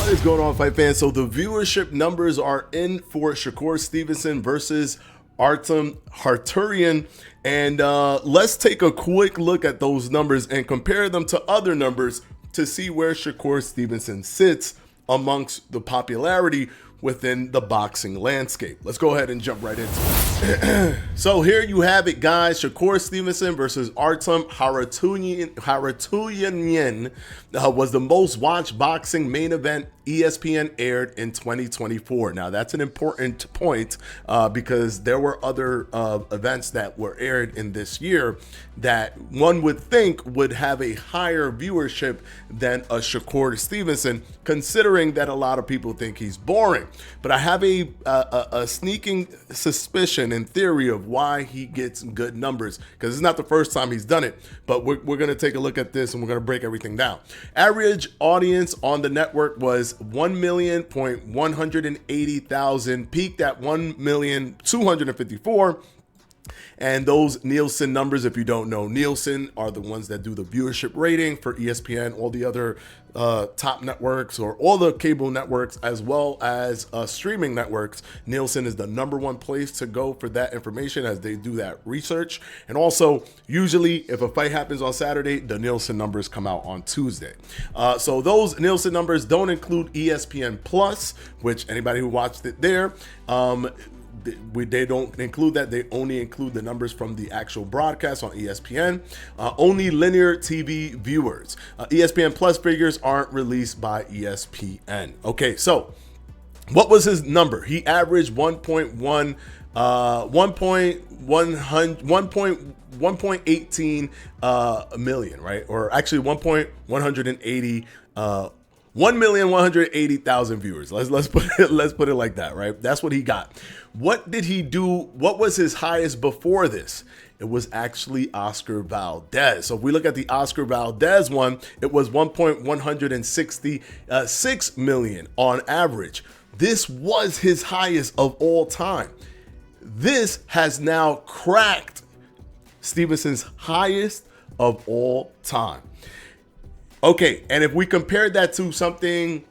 What is going on, fight fans? So the viewership numbers are in for Shakur Stevenson versus Artem Harturian, and let's take a quick look at those numbers and compare them to other numbers to see where Shakur Stevenson sits amongst the popularity within the boxing landscape. Let's go ahead and jump right into it. So here you have it, guys. Shakur Stevenson versus Artem Harturian was the most watched boxing main event ESPN aired in 2024. Now that's an important point because there were other events that were aired in this year that one would think would have a higher viewership than a Shakur Stevenson, considering that a lot of people think he's boring. But I have a sneaking suspicion and theory of why he gets good numbers, because it's not the first time he's done it. But we're going to take a look at this and we're going to break everything down. Average audience on the network was 1,180,000, peaked at 1,254,000. And those Nielsen numbers, if you don't know, Nielsen are the ones that do the viewership rating for ESPN, all the other top networks or all the cable networks, as well as streaming networks. Nielsen is the #1 place to go for that information as they do that research. And also, usually if a fight happens on Saturday, the Nielsen numbers come out on Tuesday. So those Nielsen numbers don't include ESPN Plus, which anybody who watched it there, they don't include that. They only include the numbers from the actual broadcast on ESPN. Only linear TV viewers. ESPN Plus figures aren't released by ESPN. Okay, so what was his number? He averaged 1.18 million, right? Or actually 1,180,000 viewers. Let's put it like that, right? That's what he got. What did he do? What was his highest before this? It was actually Oscar Valdez. So if we look at the Oscar Valdez one, it was 1.166 million on average. This was his highest of all time. This has now cracked Stevenson's highest of all time. Okay, and if we compare that to something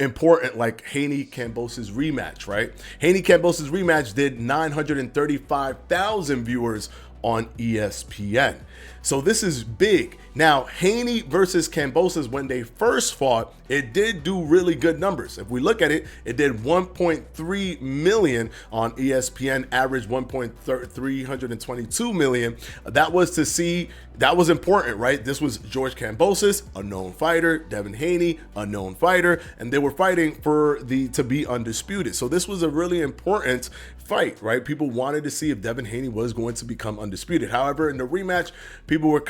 important like Haney-Kambosos rematch, right? Haney-Kambosos rematch did 935,000 viewers on ESPN. So this is big. Now, Haney versus Kambosos, when they first fought, it did do really good numbers. If we look at it, it did 1.3 million on ESPN, average 1.322 million. That was important, right? This was George Kambosos, a known fighter, Devin Haney, a known fighter, and they were fighting to be undisputed. So this was a really important fight, right? People wanted to see if Devin Haney was going to become undisputed. However, in the rematch, people were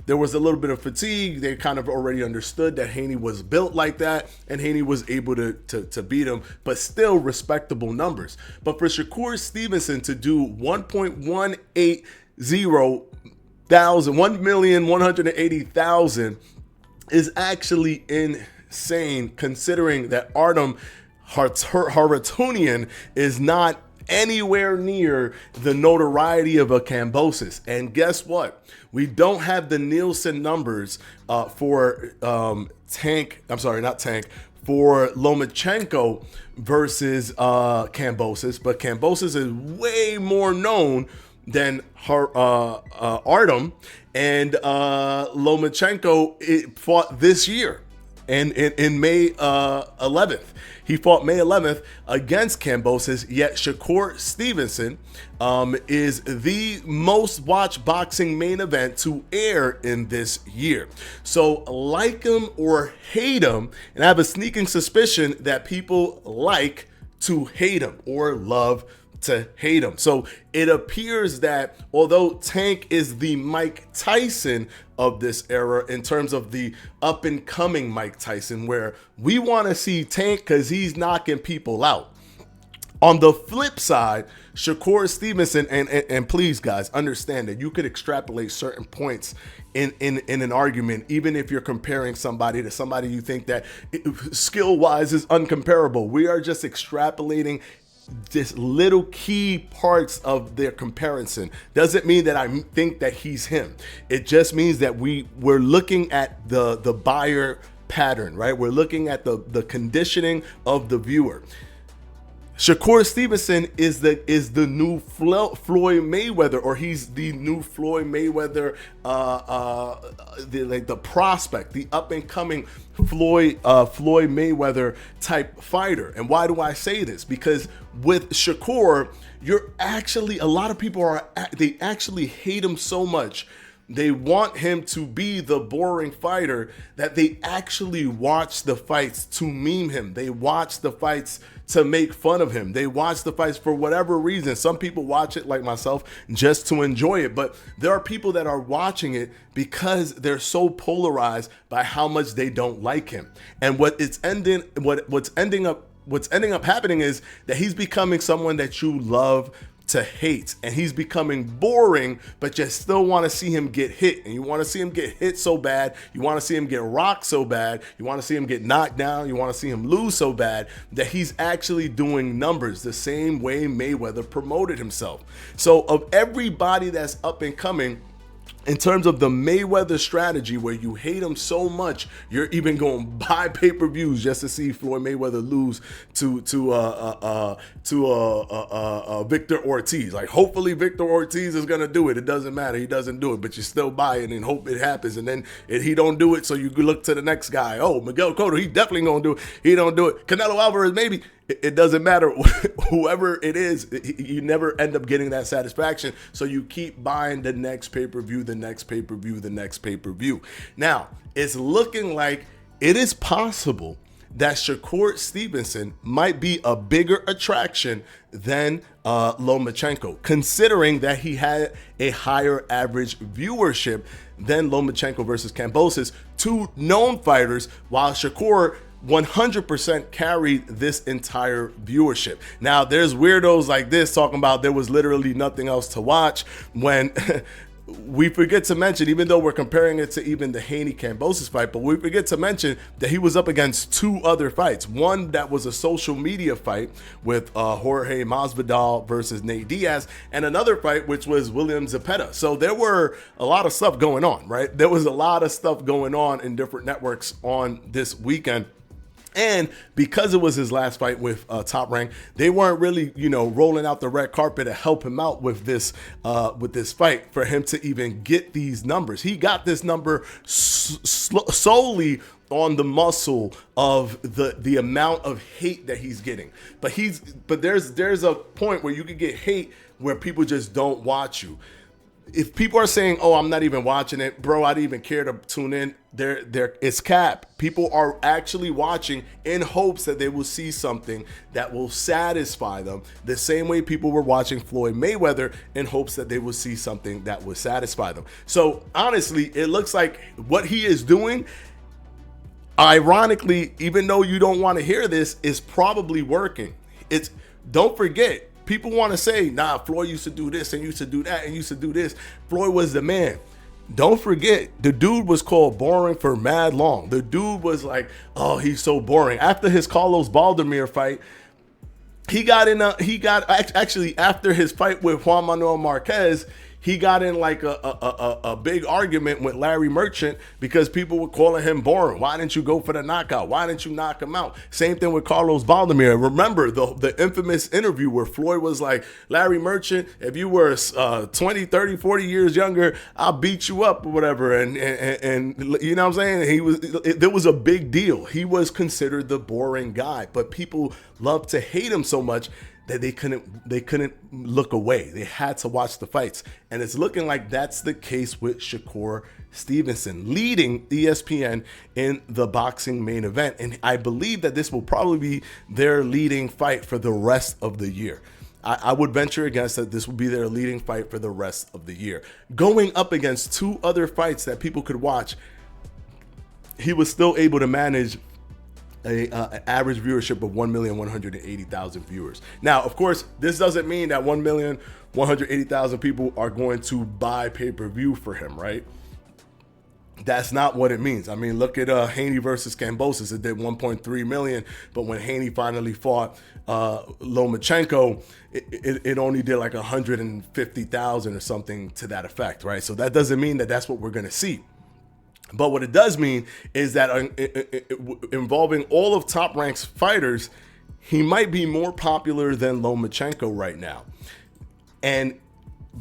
there was a little bit of fatigue. They kind of already understood that Haney was built like that, and Haney was able to beat him, but still respectable numbers. But for Shakur Stevenson to do 1,180,000 is actually insane, considering that Artem Harturian is not anywhere near the notoriety of a Kambosos. And guess what? We don't have the Nielsen numbers for Lomachenko versus Kambosos, but Kambosos is way more known than Artem, and Lomachenko fought this year. And in May 11th, he fought May 11th against Kambosos, yet Shakur Stevenson is the most watched boxing main event to air in this year. So like him or hate him, and I have a sneaking suspicion that people like to hate him or love to hate him. So it appears that although Tank is the Mike Tyson of this era in terms of the up and coming Mike Tyson, where we want to see Tank because he's knocking people out. On the flip side, Shakur Stevenson, and please guys, understand that you could extrapolate certain points in an argument, even if you're comparing somebody to somebody you think that skill-wise is uncomparable. We are just extrapolating just little key parts of their comparison. Doesn't mean that I think that he's him. It just means that we're looking at the buyer pattern, right? We're looking at the conditioning of the viewer. Shakur Stevenson is the new Floyd Mayweather, or he's the new Floyd Mayweather, the prospect, the up and coming Floyd Mayweather type fighter. And why do I say this? Because with Shakur, a lot of people they actually hate him so much. They want him to be the boring fighter that they actually watch the fights to meme him. They watch the fights to make fun of him. They watch the fights for whatever reason. Some people watch it, like myself, just to enjoy it. But there are people that are watching it because they're so polarized by how much they don't like him. And what's ending up happening is that he's becoming someone that you love to hate, and he's becoming boring, but you still want to see him get hit, and you want to see him get hit so bad, you want to see him get rocked so bad, you want to see him get knocked down, you want to see him lose so bad that he's actually doing numbers the same way Mayweather promoted himself. So of everybody that's up and coming, in terms of the Mayweather strategy, where you hate him so much, you're even going to buy pay-per-views just to see Floyd Mayweather lose to Victor Ortiz. Like, hopefully Victor Ortiz is going to do it. It doesn't matter. He doesn't do it, but you still buy it and hope it happens. And then if he don't do it, so you look to the next guy. Oh, Miguel Cotto, he definitely going to do it. He don't do it. Canelo Alvarez, maybe. It doesn't matter. Whoever it is, you never end up getting that satisfaction. So you keep buying the next pay-per-view, the next pay-per-view, the next pay-per-view. Now, it's looking like it is possible that Shakur Stevenson might be a bigger attraction than Lomachenko, considering that he had a higher average viewership than Lomachenko versus Kambosos, two known fighters, while Shakur 100% carried this entire viewership. Now, there's weirdos like this talking about there was literally nothing else to watch, when we forget to mention, even though we're comparing it to even the Haney-Kambosos fight, but we forget to mention that he was up against two other fights. One that was a social media fight with Jorge Masvidal versus Nate Diaz, and another fight which was William Zepeda. So there were a lot of stuff going on, right? There was a lot of stuff going on in different networks on this weekend. And because it was his last fight with Top Rank, they weren't really, rolling out the red carpet to help him out with this fight for him to even get these numbers. He got this number solely on the muscle of the amount of hate that he's getting. But there's a point where you can get hate where people just don't watch you. If people are saying, "Oh, I'm not even watching it, bro, I didn't even care to tune in," it's cap. People are actually watching in hopes that they will see something that will satisfy them, the same way people were watching Floyd Mayweather in hopes that they will see something that will satisfy them. So honestly, it looks like what he is doing, ironically, even though you don't want to hear this, is probably working. Don't forget, people want to say, nah, Floyd used to do this and used to do that and used to do this. Floyd was the man. Don't forget, the dude was called boring for mad long. The dude was like, oh, he's so boring. After his Carlos Baldomir fight, actually after his fight with Juan Manuel Marquez, he got in like a big argument with Larry Merchant because people were calling him boring. Why didn't you go for the knockout? Why didn't you knock him out? Same thing with Carlos Baldomir. Remember the infamous interview where Floyd was like, Larry Merchant, if you were 20, 30, 40 years younger, I'll beat you up or whatever. And you know what I'm saying? There was a big deal. He was considered the boring guy, but people loved to hate him so much that they couldn't look away. They had to watch the fights. And it's looking like that's the case with Shakur Stevenson, leading ESPN in the boxing main event. And I believe that this will probably be their leading fight for the rest of the year. I would venture against that this will be their leading fight for the rest of the year. Going up against two other fights that people could watch, he was still able to manage an average viewership of 1,180,000 viewers. Now, of course, this doesn't mean that 1,180,000 people are going to buy pay-per-view for him, right? That's not what it means. I mean, look at Haney versus Kambosos. It did 1.3 million, but when Haney finally fought Lomachenko, it only did like 150,000 or something to that effect, right? So that doesn't mean that that's what we're going to see. But what it does mean is that involving all of Top Rank's fighters, he might be more popular than Lomachenko right now. And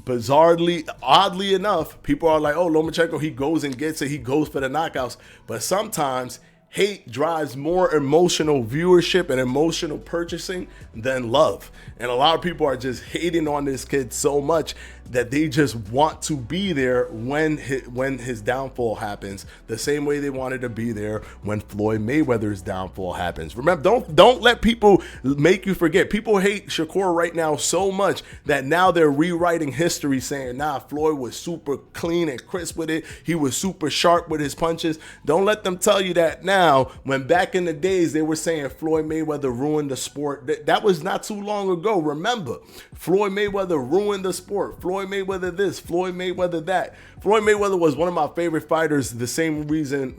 bizarrely, oddly enough, people are like, oh, Lomachenko, he goes and gets it. He goes for the knockouts. But sometimes hate drives more emotional viewership and emotional purchasing than love. And a lot of people are just hating on this kid so much that they just want to be there when his downfall happens, the same way they wanted to be there when Floyd Mayweather's downfall happens. Remember, don't let people make you forget. People hate Shakur right now so much that now they're rewriting history saying, nah, Floyd was super clean and crisp with it. He was super sharp with his punches. Don't let them tell you that now, when back in the days they were saying Floyd Mayweather ruined the sport. That was not too long ago. Remember, Floyd Mayweather ruined the sport. Floyd Mayweather this, Floyd Mayweather that. Floyd Mayweather was one of my favorite fighters, the same reason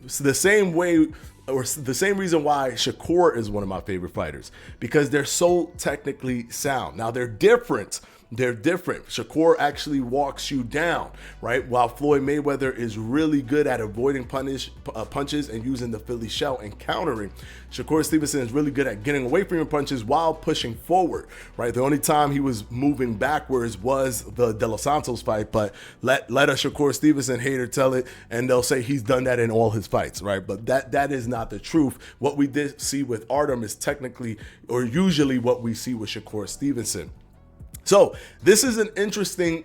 why Shakur is one of my favorite fighters, because they're so technically sound. Now they're different. Shakur actually walks you down, right? While Floyd Mayweather is really good at avoiding punches and using the Philly shell and countering, Shakur Stevenson is really good at getting away from your punches while pushing forward, right? The only time he was moving backwards was the De Los Santos fight, but let a Shakur Stevenson hater tell it, and they'll say he's done that in all his fights, right? But that is not the truth. What we did see with Artem is technically, or usually what we see with Shakur Stevenson. So this is an interesting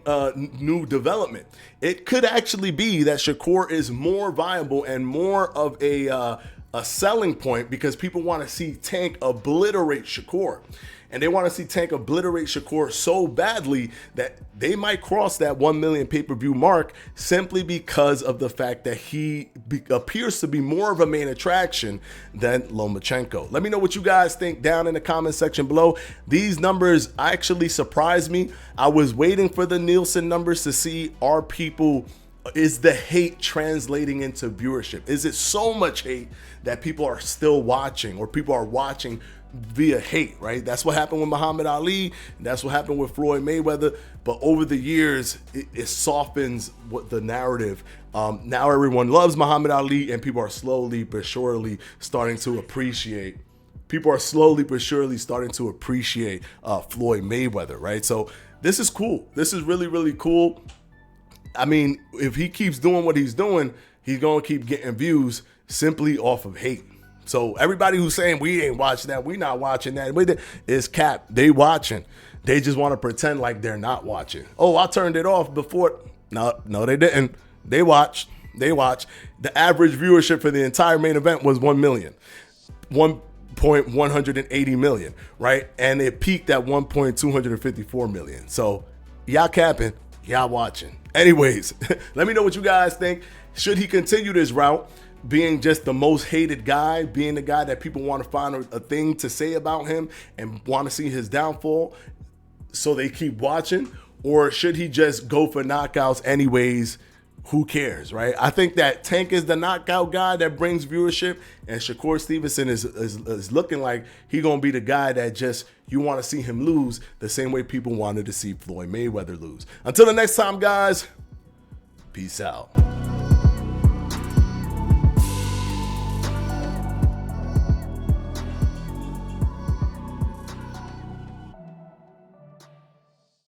new development. It could actually be that Shakur is more viable and more of a selling point, because people want to see Tank obliterate Shakur. And they want to see Tank obliterate Shakur so badly that they might cross that 1 million pay-per-view mark simply because of the fact that he appears to be more of a main attraction than Lomachenko. Let me know what you guys think down in the comment section below. These numbers actually surprised me. I was waiting for the Nielsen numbers to see, is the hate translating into viewership? Is it so much hate that people are still watching, or people are watching via hate, right? That's what happened with Muhammad Ali. That's what happened with Floyd Mayweather. But over the years, it softens what the narrative. Now everyone loves Muhammad Ali, and people are slowly but surely starting to appreciate. Floyd Mayweather, right? So this is cool. This is really, really cool. I mean, if he keeps doing what he's doing, he's going to keep getting views simply off of hate. So everybody who's saying we ain't watching that, we not watching that, is cap. They watching. They just want to pretend like they're not watching. Oh, I turned it off before. No, they didn't. They watched. The average viewership for the entire main event was 1 million. 1.180 million, right? And it peaked at 1.254 million. So y'all capping, y'all watching. Anyways, let me know what you guys think. Should he continue this route, being just the most hated guy, being the guy that people want to find a thing to say about him and want to see his downfall so they keep watching? Or should he just go for knockouts anyways? Who cares, right? I think that Tank is the knockout guy that brings viewership, and Shakur Stevenson is looking like he gonna be the guy that just you want to see him lose the same way people wanted to see Floyd Mayweather lose. Until the next time, guys, peace out.